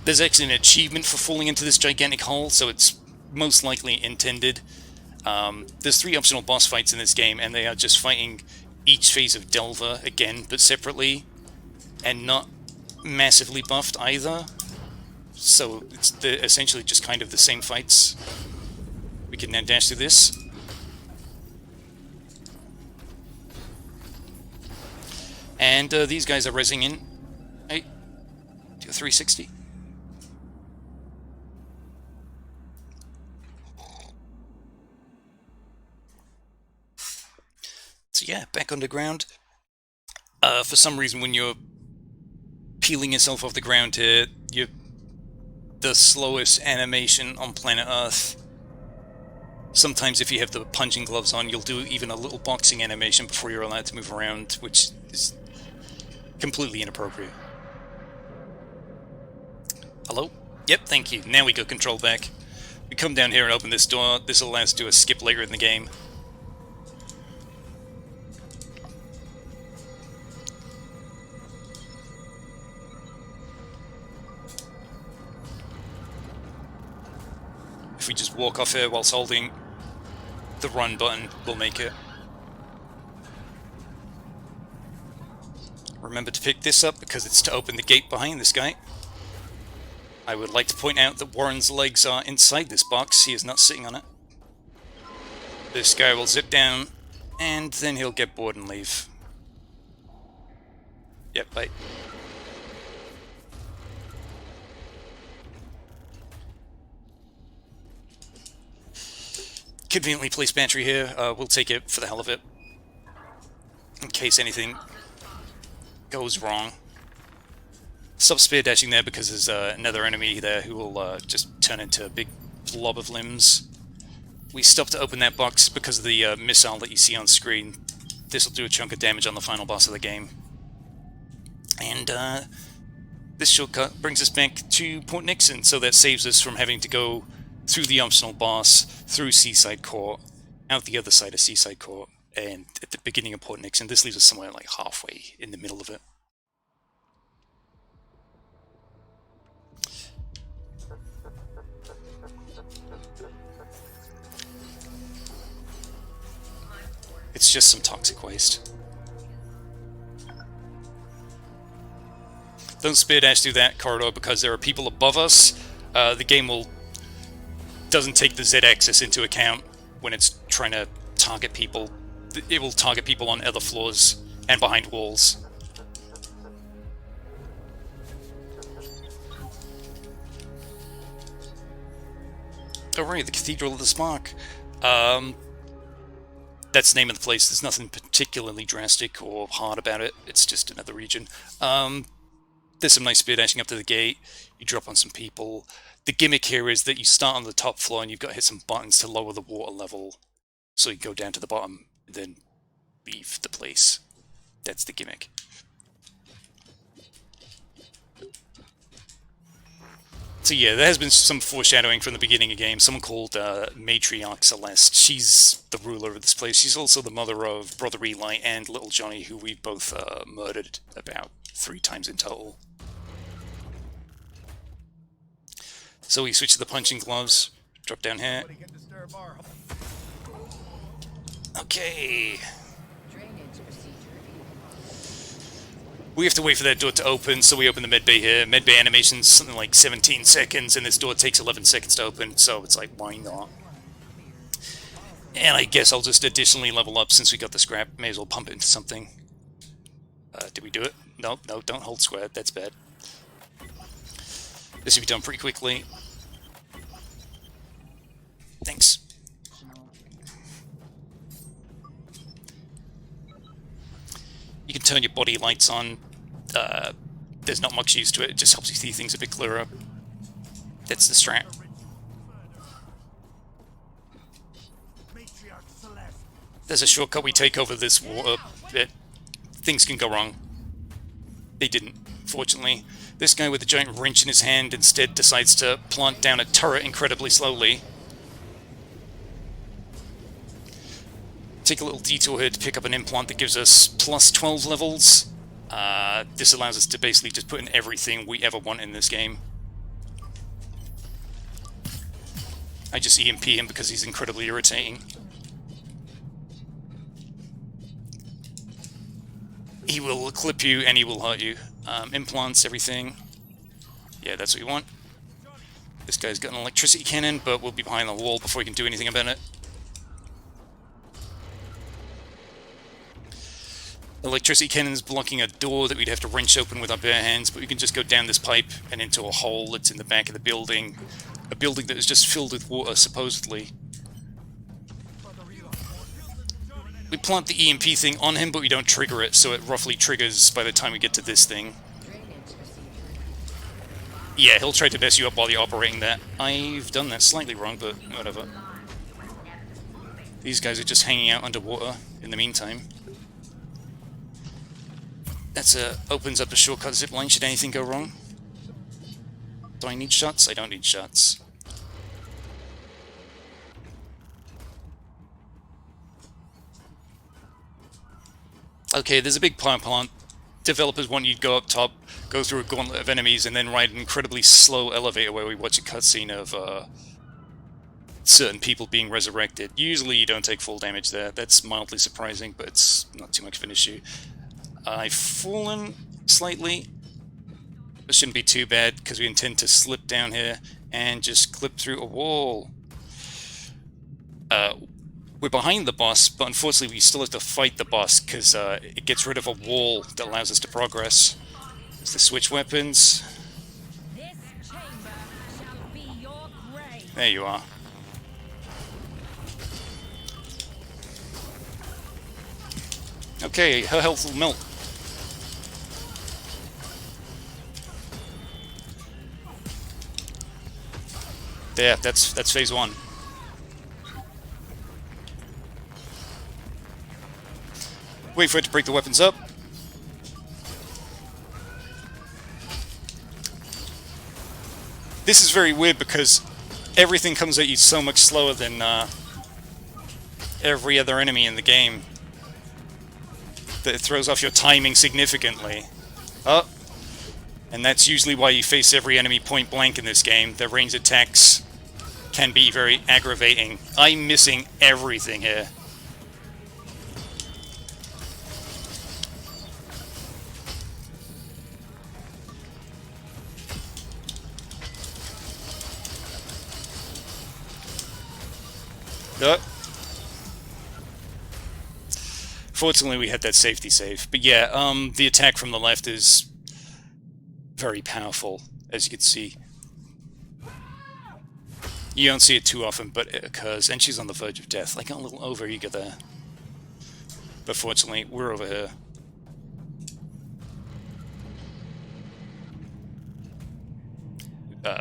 There's actually an achievement for falling into this gigantic hole, so it's most likely intended. There's 3 optional boss fights in this game, and they are just fighting each phase of Delver again, but separately, and not massively buffed either. So it's essentially just kind of the same fights. We can now dash through this. And these guys are rezzing in. Hey, do a 360. So yeah, back underground. For some reason, when you're peeling yourself off the ground here, you're the slowest animation on planet Earth. Sometimes if you have the punching gloves on, you'll do even a little boxing animation before you're allowed to move around, which is completely inappropriate. Hello? Yep, thank you. Now we got control back. We come down here and open this door. This will allow us to do a skip later in the game. If we just walk off here whilst holding the run button, we'll make it. Remember to pick this up because it's to open the gate behind this guy. I would like to point out that Warren's legs are inside this box. He is not sitting on it. This guy will zip down and then he'll get bored and leave. Yep, bye. Conveniently placed battery here. We'll take it for the hell of it, in case anything goes wrong. Stop spear dashing there because there's another enemy there who will just turn into a big blob of limbs. We stop to open that box because of the missile that you see on screen. This will do a chunk of damage on the final boss of the game. And this shortcut brings us back to Port Nixon, so that saves us from having to go through the optional boss, through Seaside Court, out the other side of Seaside Court, and at the beginning of Port Nixon. This leaves us somewhere like halfway in the middle of it. It's just some toxic waste. Don't spear dash through that corridor because there are people above us. The game doesn't take the Z-axis into account when it's trying to target people. It will target people on other floors and behind walls. Oh right, the Cathedral of the Spark. That's the name of the place. There's nothing particularly drastic or hard about it. It's just another region. There's some nice spear dashing up to the gate. You drop on some people. The gimmick here is that you start on the top floor and you've got to hit some buttons to lower the water level. So you go down to the bottom and then leave the place. That's the gimmick. So yeah, there has been some foreshadowing from the beginning of the game. Someone called Matriarch Celeste. She's the ruler of this place. She's also the mother of Brother Eli and Little Johnny, who we both murdered about 3 times in total. So we switch to the punching gloves. Drop down here. Okay. We have to wait for that door to open, so we open the medbay here. Medbay animation's something like 17 seconds, and this door takes 11 seconds to open, so it's like, why not? And I guess I'll just additionally level up since we got the scrap. May as well pump it into something. Did we do it? No, don't hold square. That's bad. This should be done pretty quickly. Thanks. You can turn your body lights on. There's not much use to it. It just helps you see things a bit clearer. That's the strat. There's a shortcut we take over this water bit. Things can go wrong. They didn't, fortunately. This guy with a giant wrench in his hand instead decides to plant down a turret incredibly slowly. Take a little detour here to pick up an implant that gives us plus 12 levels. This allows us to basically just put in everything we ever want in this game. I just EMP him because he's incredibly irritating. He will clip you and he will hurt you. Implants, everything. Yeah, that's what you want. This guy's got an electricity cannon, but we'll be behind the wall before he can do anything about it. Electricity cannon's blocking a door that we'd have to wrench open with our bare hands, but we can just go down this pipe and into a hole that's in the back of the building. A building that is just filled with water, supposedly. We plant the EMP thing on him, but we don't trigger it, so it roughly triggers by the time we get to this thing. Yeah, he'll try to mess you up while you're operating that. I've done that slightly wrong, but whatever. These guys are just hanging out underwater in the meantime. That opens up a shortcut zipline should anything go wrong. Do I need shots? I don't need shots. Okay, there's a big power plant. Developers want you to go up top, go through a gauntlet of enemies, and then ride an incredibly slow elevator where we watch a cutscene of certain people being resurrected. Usually you don't take full damage there. That's mildly surprising, but it's not too much of an issue. I've fallen slightly. This shouldn't be too bad, because we intend to slip down here and just clip through a wall. We're behind the boss, but unfortunately we still have to fight the boss, because it gets rid of a wall that allows us to progress. Let's switch weapons. This chamber shall be your grave. There you are. Okay, her health will melt. There, that's phase 1. Wait for it to break the weapons up. This is very weird because everything comes at you so much slower than every other enemy in the game. That it throws off your timing significantly. Oh. And that's usually why you face every enemy point blank in this game. Their ranged attacks can be very aggravating. I'm missing everything here. Fortunately, we had that safety save. But yeah, the attack from the left is very powerful, as you can see. You don't see it too often, but it occurs, and she's on the verge of death. I got a little over-eager there. But fortunately, we're over here.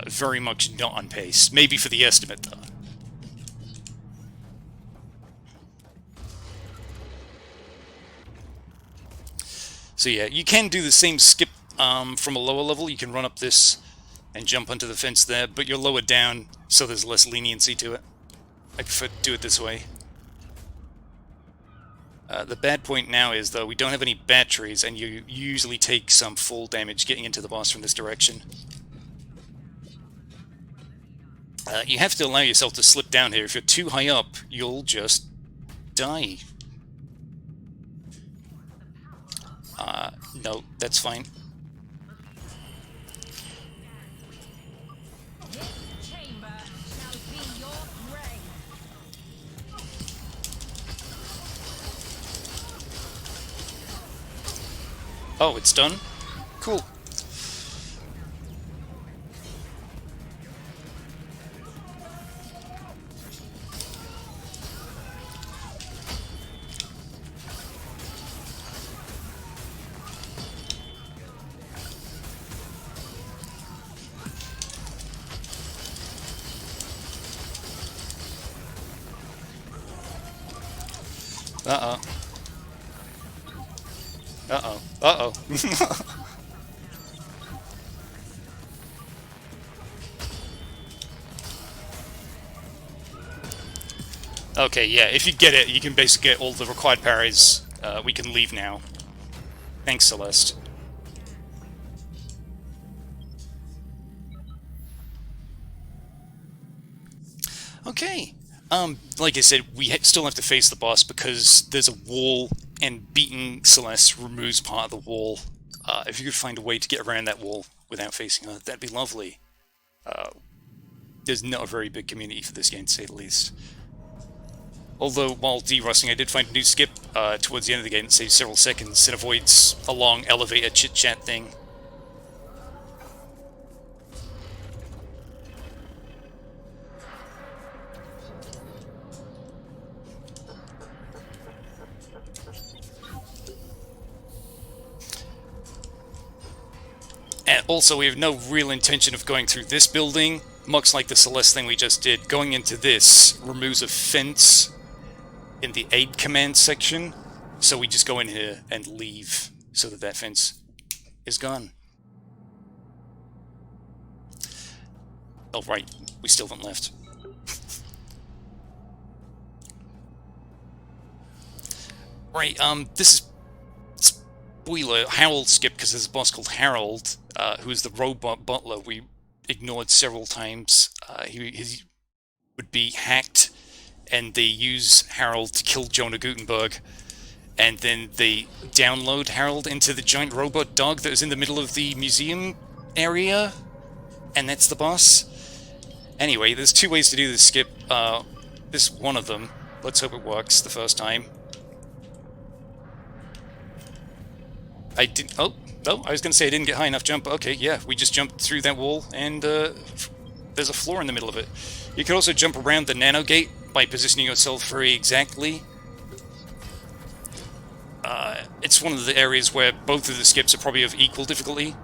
Very much not on pace. Maybe for the estimate, though. So yeah, you can do the same skip from a lower level. You can run up this and jump onto the fence there, but you're lower down, so there's less leniency to it. I prefer to do it this way. The bad point now is, though, we don't have any batteries, and you usually take some fall damage getting into the boss from this direction. You have to allow yourself to slip down here. If you're too high up, you'll just die. No, that's fine. This chamber shall be your grave. Oh, it's done? Cool. Uh-oh. Uh-oh. Uh-oh. Okay, yeah, if you get it, you can basically get all the required parries. We can leave now. Thanks, Celeste. Okay. Like I said, we still have to face the boss because there's a wall, and beating Celeste removes part of the wall. If you could find a way to get around that wall without facing her, that'd be lovely. There's not a very big community for this game, to say the least. Although, while de-rusting, I did find a new skip towards the end of the game that saves several seconds and avoids a long elevator chit-chat thing. And also, we have no real intention of going through this building, much like the Celeste thing we just did. Going into this removes a fence in the aid command section, so we just go in here and leave so that that fence is gone. Oh, right, we still haven't left. Right, this is spoiler, Harold skipped because there's a boss called Harold, who is the robot butler we ignored several times. He would be hacked, and they use Harold to kill Jonah Gutenberg, and then they download Harold into the giant robot dog that was in the middle of the museum area, and that's the boss. Anyway, there's two ways to do this skip. This is one of them. Let's hope it works the first time. I didn't... Oh, I was going to say I didn't get high enough jump. Okay, yeah, we just jumped through that wall, and there's a floor in the middle of it. You can also jump around the nano gate by positioning yourself very exactly. It's one of the areas where both of the skips are probably of equal difficulty,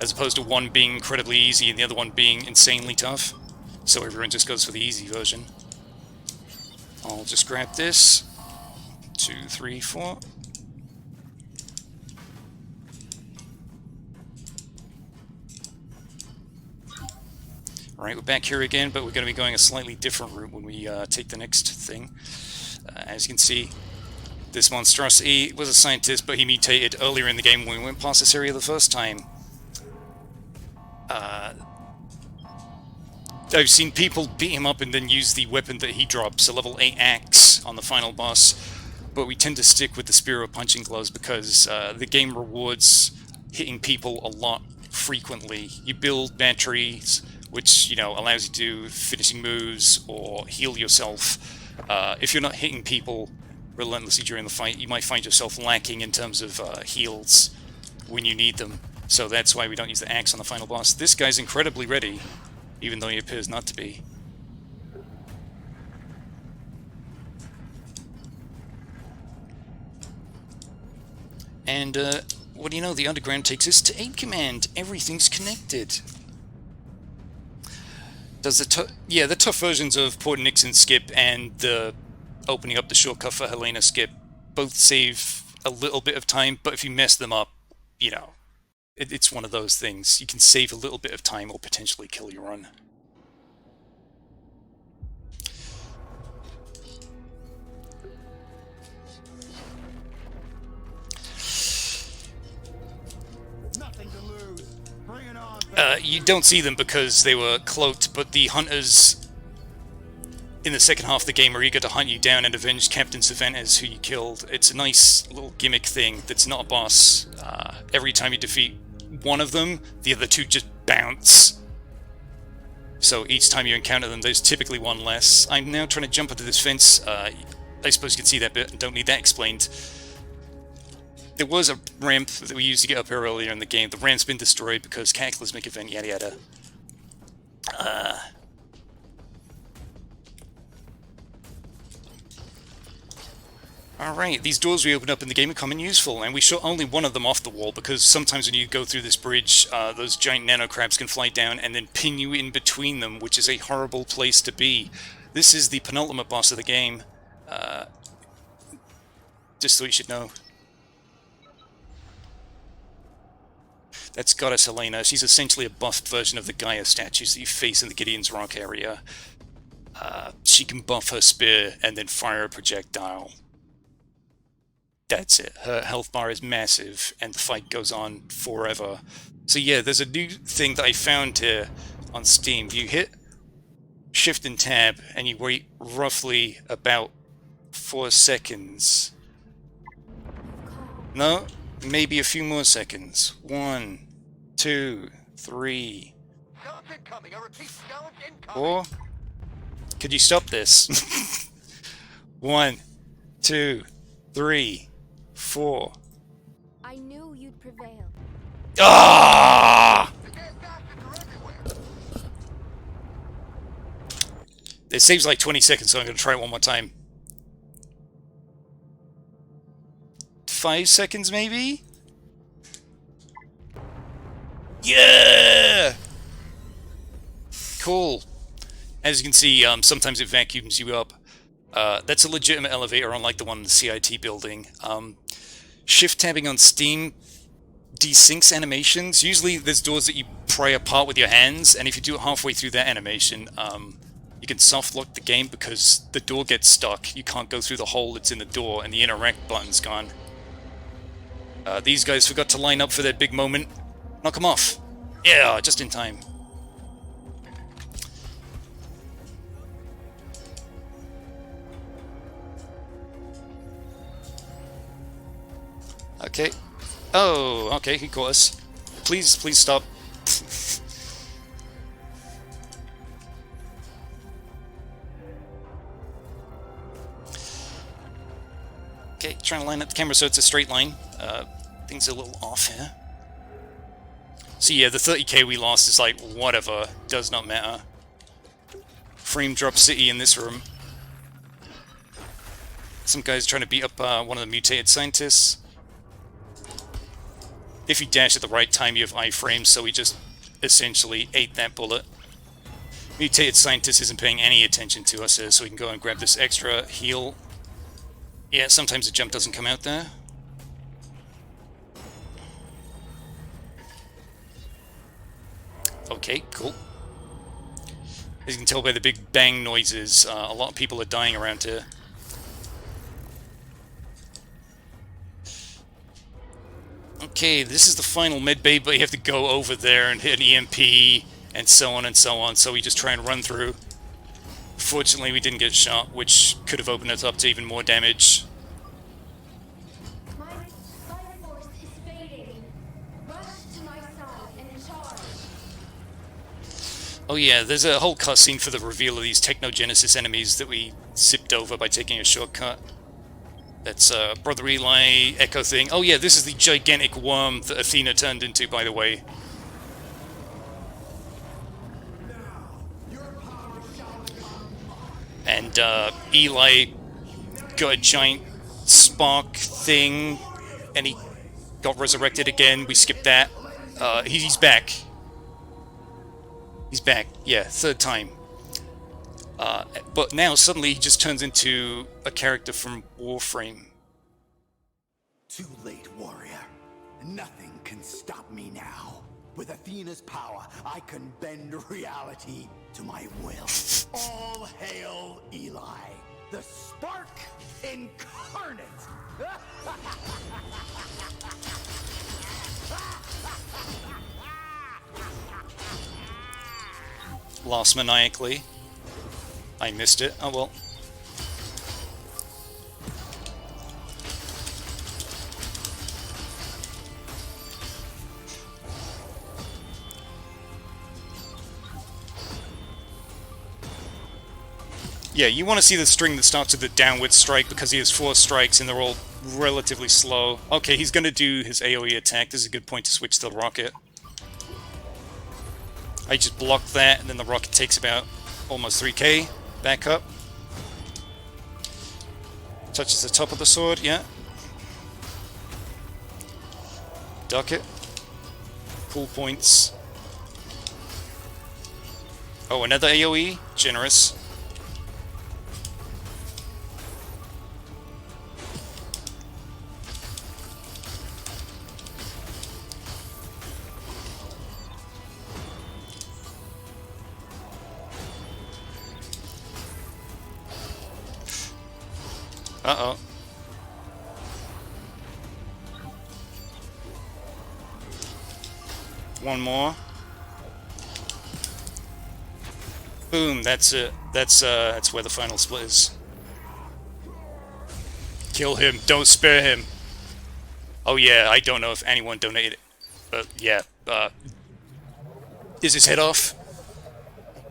as opposed to one being incredibly easy and the other one being insanely tough. So everyone just goes for the easy version. I'll just grab this. 2, 3, 4. Alright, we're back here again, but we're going to be going a slightly different route when we take the next thing. As you can see, this monstrosity was a scientist, but he mutated earlier in the game when we went past this area the first time. I've seen people beat him up and then use the weapon that he drops, a level 8 axe, on the final boss, but we tend to stick with the Spear of Punching Gloves because the game rewards hitting people a lot frequently. You build batteries, which, you know, allows you to do finishing moves or heal yourself. If you're not hitting people relentlessly during the fight, you might find yourself lacking in terms of heals when you need them. So that's why we don't use the axe on the final boss. This guy's incredibly ready, even though he appears not to be. And what do you know? The underground takes us to 8 Command. Everything's connected. Does the tough versions of Port Nixon skip and the opening up the shortcut for Helena skip both save a little bit of time, but if you mess them up, you know, it's one of those things. You can save a little bit of time or potentially kill your run. Nothing to lose. Bring it on. You don't see them because they were cloaked, but the hunters in the second half of the game are eager to hunt you down and avenge Captain Cervantes, who you killed. It's a nice little gimmick thing that's not a boss. Every time you defeat one of them, the other two just bounce. So each time you encounter them, there's typically one less. I'm now trying to jump into this fence. I suppose you can see that bit and don't need that explained. There was a ramp that we used to get up here earlier in the game. The ramp's been destroyed because cataclysmic event, yada yada. Alright, these doors we opened up in the game are common useful, and we shot only one of them off the wall because sometimes when you go through this bridge, those giant nano crabs can fly down and then pin you in between them, which is a horrible place to be. This is the penultimate boss of the game. Just so you should know. That's Goddess Helena. She's essentially a buffed version of the Gaia statues that you face in the Gideon's Rock area. She can buff her spear and then fire a projectile. That's it. Her health bar is massive, and the fight goes on forever. So yeah, there's a new thing that I found here on Steam. You hit Shift and Tab, and you wait roughly about 4 seconds. No, maybe a few more seconds. 1, 2, 3, 4. Could you stop this? 1, 2, 3, 4. I knew you'd prevail. Ah! It saves like 20 seconds, so I'm going to try it one more time. 5 seconds, maybe? Yeah! Cool. As you can see, sometimes it vacuums you up. That's a legitimate elevator, unlike the one in the CIT building. Shift-tabbing on Steam desyncs animations. Usually there's doors that you pry apart with your hands, and if you do it halfway through that animation, you can soft-lock the game because the door gets stuck. You can't go through the hole that's in the door, and the interact button's gone. These guys forgot to line up for their big moment. Knock them off. Yeah, just in time. Okay. Oh, okay, he caught us. Please, please stop. Okay, trying to line up the camera so it's a straight line. Things are a little off here. So yeah, the 30k we lost is like, whatever. Does not matter. Frame drop city in this room. Some guy's trying to beat up one of the mutated scientists. If you dash at the right time, you have iframes, so we just essentially ate that bullet. Mutated scientist isn't paying any attention to us here, so we can go and grab this extra heal. Yeah, sometimes the jump doesn't come out there. Okay, cool. As you can tell by the big bang noises, a lot of people are dying around here. Okay, this is the final medbay, but you have to go over there and hit an EMP, and so on and so on, so we just try and run through. Fortunately, we didn't get shot, which could have opened us up to even more damage. My life force is fading. Rush to my side and charge. Oh yeah, there's a whole cutscene for the reveal of these Technogenesis enemies that we zipped over by taking a shortcut. That's Brother Eli Echo thing. Oh yeah, this is the gigantic worm that Athena turned into, by the way. And Eli got a giant spark thing, and he got resurrected again. We skipped that. He's back. He's back. Yeah, third time. But now suddenly he just turns into a character from Warframe. Too late, warrior. Nothing can stop me now. With Athena's power, I can bend reality to my will. All hail Eli, the spark incarnate! Lost maniacally. I missed it. Oh well. Yeah, you want to see the string that starts with the downward strike because he has 4 strikes and they're all relatively slow. Okay, he's going to do his AoE attack. This is a good point to switch to the rocket. I just blocked that, and then the rocket takes about almost 3k. Back up. Touches the top of the sword, yeah. Duck it. Cool points. Oh, another AoE? Generous. Uh-oh. One more. Boom, that's it. That's where the final split is. Kill him, don't spare him. Oh yeah, I don't know if anyone donated, but yeah, is his head off?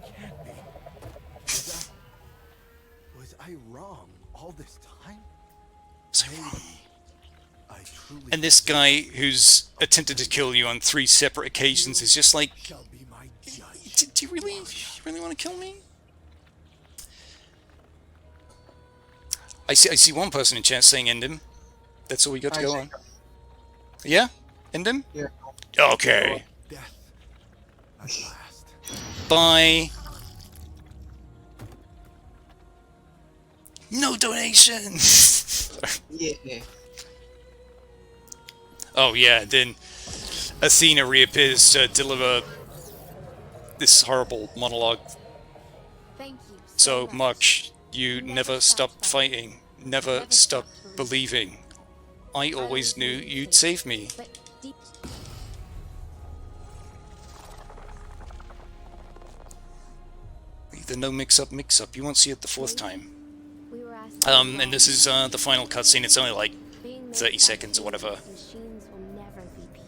It can't be. Was I wrong all this time? I truly And this guy who's attempted to kill you on 3 separate occasions is just like, shall be my judge. do you really want to kill me? I see one person in chat saying end him. That's all we got to go on. Yeah? End him? Yeah. Okay. Death at last. Bye. No donation! Yeah. Oh yeah, then Athena reappears to deliver this horrible monologue. Thank you So much. much, you never stopped fighting, never stopped believing. I always knew you'd save me. But deep The no mix-up. You won't see it the 4th time. we were asked And this is the final cutscene. It's only like being made 30 by seconds or whatever. machines will never be pure.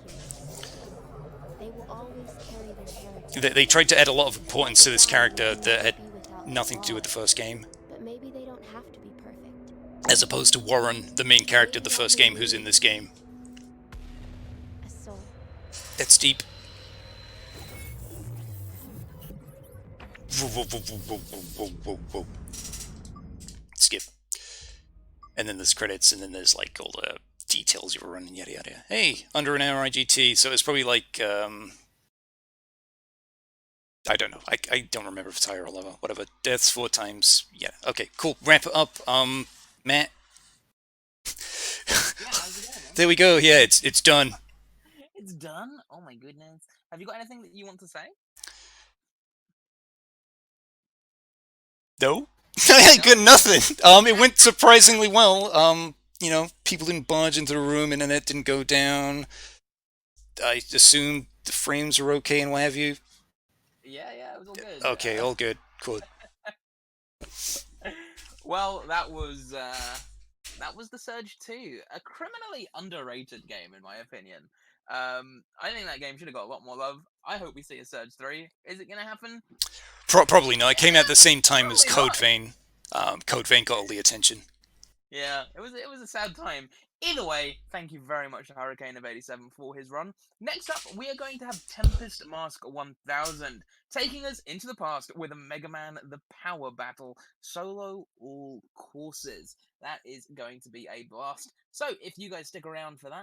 They will always carry their heritage. They tried to add a lot of importance to this character that had Be without nothing to do flaw. with the first game, But maybe they don't have to be perfect. as opposed to Warren, the main character of the first game, who's in this game. A soul. That's deep. Whoa, whoa, whoa, whoa, whoa, whoa, whoa. Skip. And then there's credits, and then there's like all the details you were running, yada yada. Hey, under an hour IGT, so it's probably like, I don't know. I don't remember if it's higher or lower. Whatever. Deaths 4 times. Yeah. Okay, cool. Wrap it up. Matt. There we go. Yeah, it's done. It's done? Oh my goodness. Have you got anything that you want to say? No. I ain't got nothing. It went surprisingly well. You know, people didn't barge into the room, internet didn't go down. I assumed the frames were okay and what have you. Yeah, it was all good. Okay, all good. Cool. Well, that was The Surge 2, a criminally underrated game in my opinion. I think that game should have got a lot more love. I hope we see a Surge 3. Is it going to happen? Probably not. It came out at the same time as Probably Code Vein. Code Vein got all the attention. Yeah, it was a sad time. Either way, thank you very much to Hurricane of 87 for his run. Next up, we are going to have Tempest Mask 1000, taking us into the past with a Mega Man The Power Battle solo all courses. That is going to be a blast. So if you guys stick around for that,